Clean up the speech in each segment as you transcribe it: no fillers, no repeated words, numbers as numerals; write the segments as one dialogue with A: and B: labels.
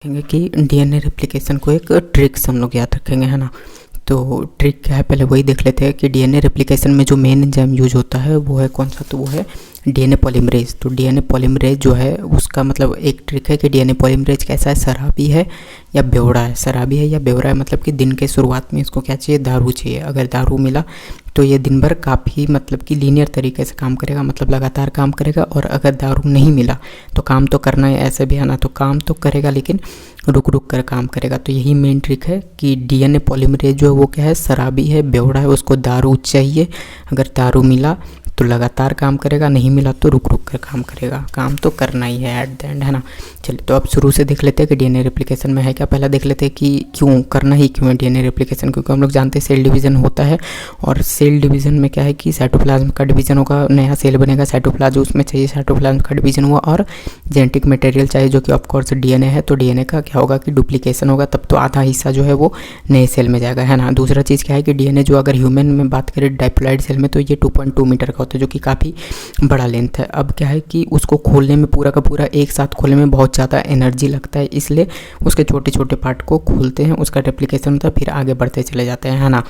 A: देखेंगे कि DNA replication को एक ट्रिक्स हम लोग याद रखेंगे, है ना। तो ट्रिक क्या है, पहले वही देख लेते हैं कि डीएनए रेप्लिकेशन में जो मेन एंजाइम यूज होता है वो है कौन सा, तो वो है डीएनए पॉलीमरेज। तो डीएनए पॉलीमरेज जो है उसका मतलब एक ट्रिक है कि डीएनए पॉलीमरेज कैसा है, शराबी है या बेवड़ा है। शराबी है या बेवड़ा है मतलब कि दिन के शुरुआत में इसको क्या चाहिए, दारू चाहिए। अगर दारू मिला तो ये दिन भर काफ़ी मतलब कि लीनियर तरीके से काम करेगा, मतलब लगातार काम करेगा। और अगर दारू नहीं मिला तो काम तो करना है, ऐसे भी है ना, तो काम तो करेगा लेकिन रुक रुक कर काम करेगा। तो यही मेन ट्रिक है कि डीएनए पॉलीमरेज जो है वो क्या है, शराबी है, बेवड़ा है, उसको दारू चाहिए। अगर दारू मिला तो लगातार काम करेगा, नहीं मिला तो रुक रुक कर काम करेगा। काम तो करना ही है एट द एंड, है ना। चलिए तो अब शुरू से देख लेते हैं कि डीएनए रेप्लिकेशन में है क्या। पहला देख लेते हैं कि क्यों करना ही क्यों है डीएनए रेप्लिकेशन, क्योंकि हम लोग जानते हैं सेल डिवीजन होता है। और सेल डिवीजन में क्या है कि साइटोप्लाज्म का डिवीजन होगा, नया सेल बनेगा, साइटोप्लाज्म उसमें चाहिए, साइटोप्लाज्म का डिवीजन हुआ और जेनेटिक मटेरियल चाहिए जो कि ऑफकोर्स डीएनए है। तो डीएनए का क्या होगा कि डुप्लीकेशन होगा, तब तो आधा हिस्सा जो है वो नए सेल में जाएगा, है ना। दूसरा चीज़ क्या है कि डीएनए जो अगर ह्यूमन में बात करें डाइप्लॉइड सेल में तो ये 2.2 मीटर का होता है, जो कि काफ़ी बड़ा लेंथ है। अब क्या है कि उसको खोलने में पूरा का पूरा एक साथ खोलने में बहुत ज़्यादा एनर्जी लगता है, इसलिए उसके छोटे छोटे पार्ट को खोलते हैं, उसका रेप्लिकेशन होता है, फिर आगे बढ़ते चले जाते हैं, है ना।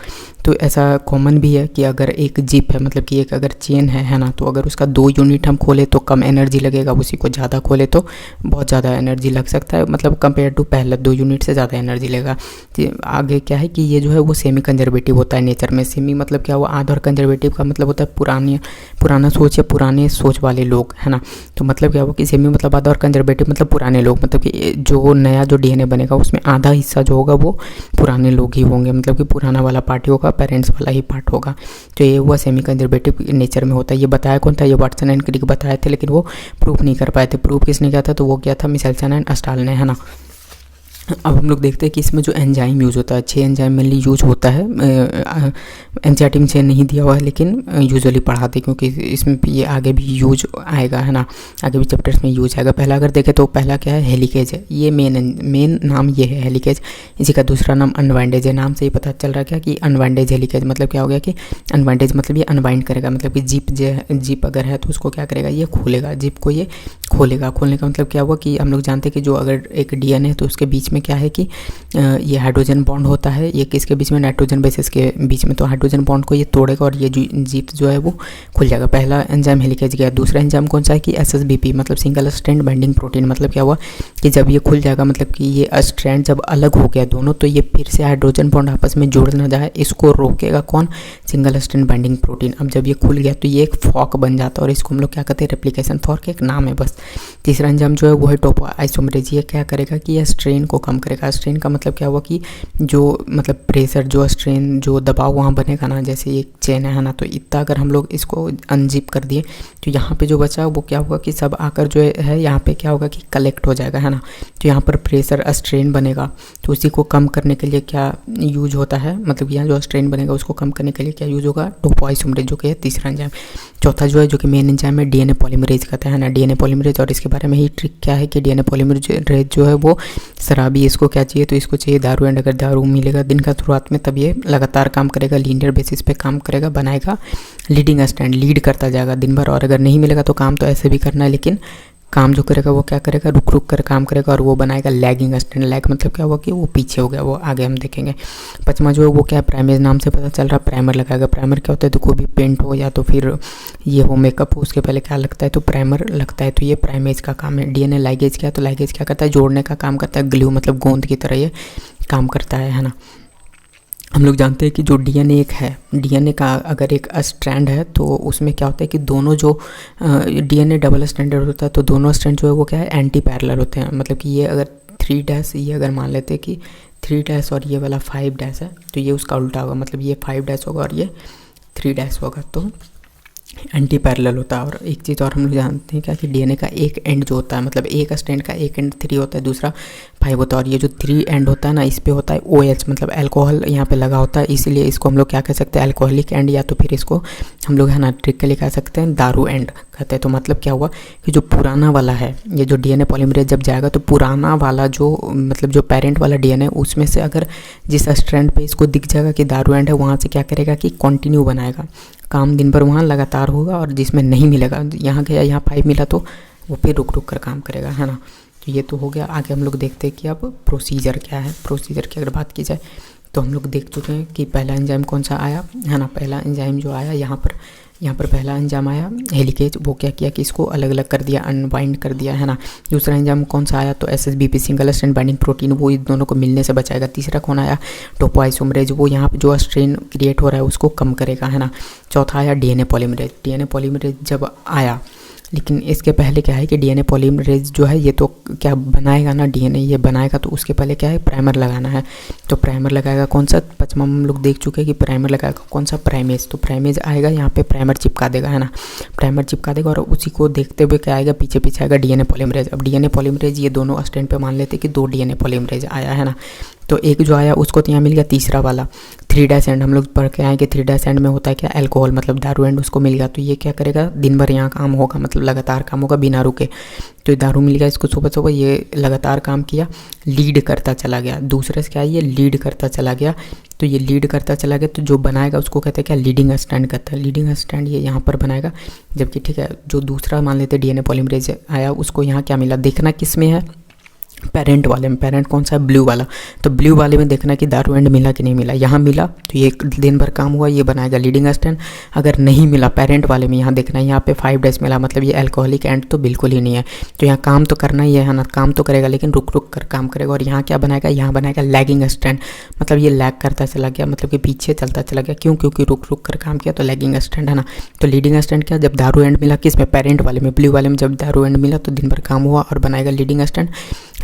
A: तो ऐसा कॉमन भी है कि अगर एक जिप है, मतलब कि एक अगर चेन है ना, तो अगर उसका 2 यूनिट हम खोले तो कम एनर्जी लगेगा, उसी को ज़्यादा खोले तो बहुत ज़्यादा एनर्जी लग सकता है, मतलब कंपेयर टू पहले 2 यूनिट से ज़्यादा एनर्जी लगेगा। आगे क्या है कि ये जो है वो सेमी कंजर्वेटिव होता है नेचर में। सेमी मतलब क्या हुआ, आधा, और कंजर्वेटिव का मतलब होता है पुराना सोच या पुराने सोच वाले लोग, है ना। तो मतलब क्या हुआ कि सेमी मतलब आधा और कंजर्वेटिव मतलब पुराने लोग, मतलब कि जो नया जो डीएनए बनेगा उसमें आधा हिस्सा जो होगा वो पुराने लोग ही होंगे, मतलब कि पुराना वाला पार्ट ही होगा, पेरेंट्स वाला ही पार्ट होगा। तो ये हुआ सेमी कंजर्वेटिव नेचर में होता है। ये बताया कौन था, ये वाटसन एंड क्रिक बताए थे, लेकिन वो प्रूफ नहीं कर पाए थे। प्रूफ किसने किया था, तो वो किया था मिशेल्सन एंड अस्टाल ने, है ना। अब हम लोग देखते हैं कि इसमें जो एंजाइम यूज़ होता है, 6 एंजाइम मेनली यूज होता है। एनसीईआरटी में 6 नहीं दिया हुआ है लेकिन यूजुअली पढ़ाते, क्योंकि इसमें भी ये आगे भी यूज आएगा, है ना, आगे भी चैप्टर्स में यूज आएगा। पहला अगर देखें तो पहला क्या है, हेलिकेज है। ये मेन नाम ये है हेलिकेज। इसी का दूसरा नाम अनवाइंडेज है। नाम से ही पता चल रहा है क्या कि अनवाइंडेज हेलिकेज, मतलब क्या हो गया कि अनवाइंडेज मतलब ये अनवाइंड करेगा, मतलब कि जिप अगर है तो उसको क्या करेगा, ये खोलेगा, जिप को ये खोलेगा। खोलने का मतलब क्या हुआ कि हम लोग जानते हैं कि जो अगर एक डीएनए है तो उसके बीच में क्या है कि ये हाइड्रोजन बॉन्ड होता है, ये किसके बीच में, नाइट्रोजन बेसिस के बीच में। तो हाइड्रोजन बॉन्ड को ये तोड़ेगा और ये जिप जो है वो खुल जाएगा। पहला एंजाइम हेलिकेज गया। दूसरा एंजाइम कौन सा है कि एसएसबीपी मतलब सिंगल स्ट्रैंड बाइंडिंग प्रोटीन। मतलब क्या हुआ कि जब ये खुल जाएगा, मतलब कि ये स्ट्रैंड जब अलग हो गया दोनों, तो ये फिर से हाइड्रोजन बॉन्ड आपस में जुड़ ना जाए, इसको रोकेगा कौन, सिंगल स्ट्रैंड बाइंडिंग प्रोटीन। अब जब ये खुल गया तो ये एक फॉक बन जाता है और इसको हम लोग क्या कहते हैं, रेप्लिकेशन फॉर्क, एक नाम है बस। तीसरा एंजाइम जो है वो है टोपो आइसोमरेज। ये क्या करेगा कि यह स्ट्रेन को कम करेगा। स्ट्रेन का मतलब क्या हुआ कि जो मतलब प्रेशर, जो स्ट्रेन, जो दबाव वहाँ बनेगा ना, जैसे एक चेन है ना, तो इतना अगर हम लोग इसको अनजिप कर दिए तो यहाँ पे जो बचा वो क्या होगा कि सब आकर जो है यहाँ पे क्या होगा कि कलेक्ट हो जाएगा, है ना। तो यहाँ पर प्रेशर स्ट्रेन बनेगा, तो उसी को कम करने के लिए क्या यूज होता है, मतलब यहाँ जो स्ट्रेन बनेगा उसको कम करने के लिए क्या यूज होगा, टोपो आइसोमरेज, जो कि है तीसरा एंजाइम। चौथा जो है, जो कि मेन एंजाइम है, डीएनए पॉलीमरेज कहते हैं ना, डीएनए पॉलीमरेज। और इसके बारे में ही ट्रिक क्या है कि डीएनए पॉलीमरेज जो है वो शराबी, इसको क्या चाहिए, तो इसको चाहिए दारू। एंड अगर दारू मिलेगा दिन का शुरुआत में तब ये लगातार काम करेगा, लीनियर बेसिस पे काम करेगा, बनाएगा लीडिंग स्टैंड, लीड करता जाएगा दिन भर। और अगर नहीं मिलेगा तो काम तो ऐसे भी करना है, लेकिन काम जो करेगा वो क्या करेगा, रुक रुक कर काम करेगा और वो बनाएगा लैगिंग स्टैंड। लैग मतलब क्या हुआ कि वो पीछे हो गया, वो आगे हम देखेंगे। पांचवा जो है वो क्या है, प्राइमेज, नाम से पता चल रहा है, प्राइमर लगाएगा। प्राइमर क्या होता है, तो कोई भी पेंट हो या तो फिर ये हो मेकअप हो, उसके पहले क्या लगता है, तो प्राइमर लगता है। तो ये प्राइमेज का काम है। डीएनए लाइगेज क्या है, तो लाइगेज क्या करता है, जोड़ने का काम करता है, ग्लू मतलब गोंद की तरह ये काम करता है ना। हम लोग जानते हैं कि जो डीएनए एक है, डीएनए का अगर एक स्ट्रैंड है तो उसमें क्या होता है कि दोनों जो डीएनए डबल स्ट्रैंडेड होता है तो दोनों स्ट्रैंड जो है वो क्या है, एंटी पैरेलल होते हैं। मतलब कि ये अगर 3 डैश, ये अगर मान लेते हैं कि 3 डैश और ये वाला 5 डैश है तो ये उसका उल्टा होगा, मतलब ये 5 डैश होगा और ये 3 डैश होगा, तो एंटी पैरेलल होता है। और एक चीज़ और हम लोग जानते हैं क्या कि डीएनए का एक एंड जो होता है, मतलब एक स्ट्रैंड का एक एंड 3 होता है, दूसरा 5 होता है। और ये जो 3 एंड होता है ना, इस पे होता है OH मतलब अल्कोहल यहाँ पे लगा होता है, इसीलिए इसको हम लोग क्या कह सकते हैं, अल्कोहलिक एंड, या तो फिर इसको हम लोग है ना ट्रिक के लिए कह सकते हैं दारू एंड कहते हैं। तो मतलब क्या हुआ कि जो पुराना वाला है, ये जो डीएनए पॉलीमरेज जब जाएगा तो पुराना वाला जो मतलब जो पेरेंट वाला डीएनए, उसमें से अगर जिस स्ट्रैंड पे इसको दिख जाएगा कि दारू एंड है, वहाँ से क्या करेगा कि कंटिन्यू बनाएगा, काम दिन भर वहाँ लगातार होगा। और जिसमें नहीं मिलेगा, यहाँ गया, यहाँ 5 मिला तो वो फिर रुक रुक कर काम करेगा, है ना। तो ये तो हो गया। आगे हम लोग देखते हैं कि अब प्रोसीजर क्या है। प्रोसीजर की अगर बात की जाए तो हम लोग देख चुके हैं कि पहला एंजाइम कौन सा आया है ना। पहला एंजाइम जो आया यहाँ पर पहला एंजाइम आया हेलिकेज, वो क्या किया कि इसको अलग अलग कर दिया, अनबाइंड कर दिया है ना। दूसरा एंजाइम कौन सा आया तो SSBP single strand binding protein, वो इन दोनों को मिलने से बचाएगा। तीसरा कौन आया टोपोआइसोमरेज, वो यहाँ पे जो स्ट्रेन क्रिएट हो रहा है उसको कम करेगा है ना। चौथा आया DNA पॉलीमरेज। DNA पॉलीमरेज जब आया, लेकिन इसके पहले क्या है कि DNA पॉलीमरेज जो है ये तो क्या बनाएगा ना, DNA ये बनाएगा तो उसके पहले क्या है प्राइमर लगाना है। तो प्राइमर लगाएगा कौन सा, पचमा हम लोग देख चुके हैं कि प्राइमर लगाएगा कौन सा प्राइमेज। तो प्राइमेज आएगा यहाँ पे प्राइमर चिपका देगा है ना, प्राइमर चिपका देगा और उसी को देखते हुए क्या आएगा पीछे पीछे आएगा DNA पॉलीमरेज। अब DNA पॉलीमरेज ये दोनों स्टैंड पे मान लेते कि 2 DNA पॉलीमरेज आया है ना। तो एक जो आया उसको तो यहाँ मिल गया, तीसरा वाला 3' एंड हम लोग पढ़ के आए कि 3' एंड में होता है क्या अल्कोहल मतलब दारू एंड, उसको मिल गया। तो ये क्या करेगा दिन भर यहाँ काम होगा, मतलब लगातार काम होगा बिना रुके। तो ये दारू मिल गया इसको सुबह सुबह, ये लगातार काम किया, लीड करता चला गया। दूसरे से क्या है ये लीड करता चला गया। तो ये लीड करता चला गया तो जो बनाएगा उसको कहते हैं क्या लीडिंग स्टैंड कहता है। लीडिंग स्टैंड ये यहाँ पर बनाएगा। जबकि ठीक है जो दूसरा मान लेते DNA पॉलीमरेज आया उसको यहाँ क्या मिला, देखना किस में है पेरेंट वाले में। पेरेंट कौन सा है ब्लू वाला। तो ब्लू वाले में देखना कि दारू एंड मिला कि नहीं मिला। यहाँ मिला तो ये दिन भर काम हुआ, ये बनाएगा लीडिंग स्टैंड। अगर नहीं मिला पेरेंट वाले में, यहाँ देखना यहाँ पे 5 डेज मिला, मतलब ये अल्कोहलिक एंड तो बिल्कुल ही नहीं है। तो यहाँ काम तो करना ही है ना, काम तो करेगा लेकिन रुक रुक कर काम करेगा। और यहाँ क्या बनाएगा, यहाँ बनाएगा लैगिंग स्टैंड, मतलब ये लैग करता चला गया, मतलब कि पीछे चलता चला गया। क्यों, क्योंकि रुक रुक कर काम किया तो लैगिंग स्टैंड है ना। तो लीडिंग स्टैंड क्या, जब दारू एंड मिला किस में पेरेंट वाले में, ब्लू वाले में जब दारू एंड मिला तो दिन भर काम हुआ और बनाएगा लीडिंग स्टैंड।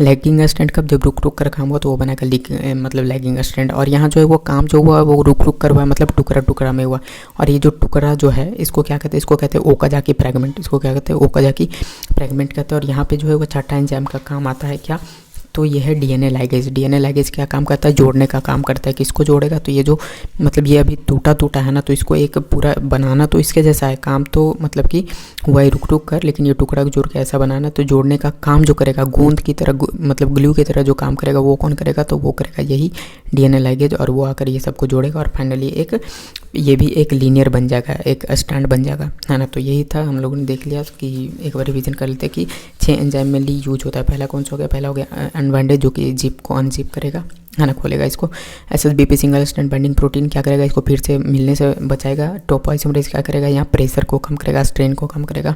A: लैगिंग स्टैंड कब, जब रुक रुक कर काम हुआ तो वो बनाएगा मतलब लैगिंग स्टैंड। और यहाँ जो है वो काम जो हुआ वो रुक रुक कर हुआ, मतलब टुकड़ा टुकड़ा में हुआ। और ये जो टुकड़ा जो है इसको क्या कहते हैं, इसको कहते हैं ओकाजाकी फ्रैगमेंट। इसको क्या कहते हैं ओकाजाकी फ्रैगमेंट कहते हैं। और यहाँ पे जो है वो छठा एंजाइम का काम आता है क्या, तो ये है DNA लाइगेज। DNA लाइगेज क्या काम करता है, जोड़ने का काम करता है। किसको जोड़ेगा, तो ये जो मतलब ये अभी टूटा है ना, तो इसको एक पूरा बनाना तो इसके जैसा है काम, तो मतलब कि वही रुक रुक कर, लेकिन ये टुकड़ा जोड़ के ऐसा बनाना। तो जोड़ने का काम जो करेगा गूंद की तरह, मतलब ग्लू की तरह जो काम करेगा वो कौन करेगा, तो वो करेगा यही DNA लाइगेज। और वो आकर ये सबको जोड़ेगा और फाइनली ये भी एक लीनियर बन जाएगा, एक स्टैंड बन जाएगा है ना। तो यही था, हम लोगों ने देख लिया कि एक बार रिवीजन कर लेते कि 6 एंजाइम मेनली यूज होता है। पहला कौन सा हो गया, पहला हो गया अनबाइंडेड जो कि जिप को अनजिप करेगा है ना, खोलेगा इसको। SSBP single strand binding protein क्या करेगा, इसको फिर से मिलने से बचाएगा। टोपोआइसोमरेज क्या करेगा, यहाँ प्रेशर को कम करेगा, स्ट्रेन को कम करेगा।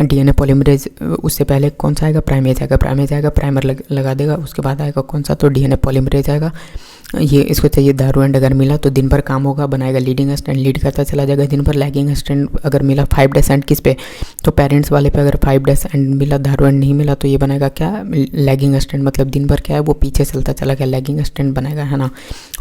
A: DNA पॉलीमरेज उससे पहले कौन सा आएगा, प्राइमेज आएगा। प्राइमेज आएगा प्राइमर लगा देगा। उसके बाद आएगा कौन सा, तो DNA पॉलीमरेज आएगा। ये इसको चाहिए दारू एंड, अगर मिला तो दिन भर काम होगा, बनाएगा लीडिंग स्टैंड, लीड करता चला जाएगा दिन भर। लैगिंग स्टैंड अगर मिला 5 डेज एंड किस पे, तो पेरेंट्स वाले पे अगर 5 डेज एंड मिला, दारू एंड नहीं मिला तो ये बनाएगा क्या लैगिंग स्टैंड, मतलब दिन भर क्या है वो पीछे चलता चला गया, लैगिंग स्टैंड बनाएगा है ना।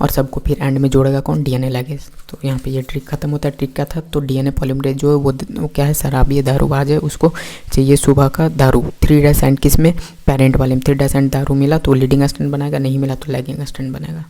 A: और सबको फिर एंड में जोड़ेगा कौन, DNA लाइगेज। तो यहाँ पे ये ट्रिक खत्म होता है। ट्रिक क्या था, तो DNA पॉलीमरेज जो है वो क्या है शराबी है, दारूबाज है, उसको चाहिए सुबह का दारू। 3 डेज एंड किस में, पेरेंट वाले में। 3 डेज एंड दारू मिला तो लीडिंग स्टैंड बनाएगा, नहीं मिला तो लैगिंग स्टैंड बनाएगा।